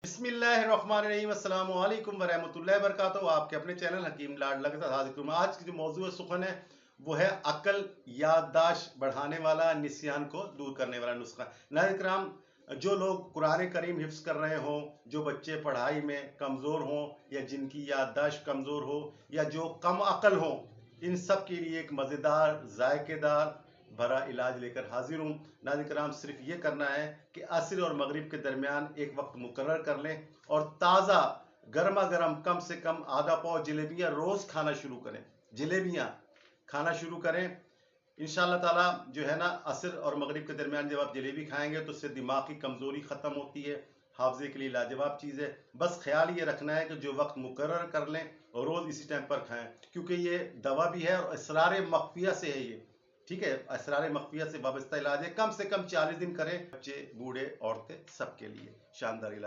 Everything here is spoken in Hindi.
बिस्मिल्लाहिर्रहमानिर्रहीम, अस्सलाम वालेकुम वरहमतुल्लाहि वबरकातुहू। आपके अपने चैनल हकीम लाड लग साथ हाजिर हूं। आज की जो मौजू है सुखन है वो है अकल, याददाश्त बढ़ाने वाला, निस्यान को दूर करने वाला नुस्खा। नाज़रीन किराम, जो लोग कुरान करीम हिफ्ज़ कर रहे हों, जो बच्चे पढ़ाई में कमज़ोर हों या जिनकी याददाश्त कमज़ोर हो या जो कम अकल हों, इन सब के लिए एक मज़ेदार जायकेदार भरा इलाज लेकर हाजिर हूँ। नाज़रीन किराम, सिर्फ ये करना है कि असर और मगरिब के दरमियान एक वक्त मुकर्रर कर लें और ताज़ा गर्मा गर्म कम से कम आधा पाव जलेबियाँ रोज़ खाना शुरू करें। जलेबियाँ खाना शुरू करें, इंशाअल्लाह ताला जो है ना, असर और मगरिब के दरमियान जब आप जलेबी खाएंगे तो उससे दिमाग की कमज़ोरी ख़त्म होती है। हाफजे के लिए लाजवाब चीज़ है। बस ख्याल ये रखना है कि जो वक्त मुकर्रर कर लें और रोज़ इसी टाइम पर खाएं, क्योंकि ये दवा भी है और असरार मख्फिया से है ये। ठीक है, असरार मख्फिया से वाबस्ता इलाज है। कम से कम 40 दिन करें, बच्चे बूढ़े औरतें सबके लिए शानदार इलाज।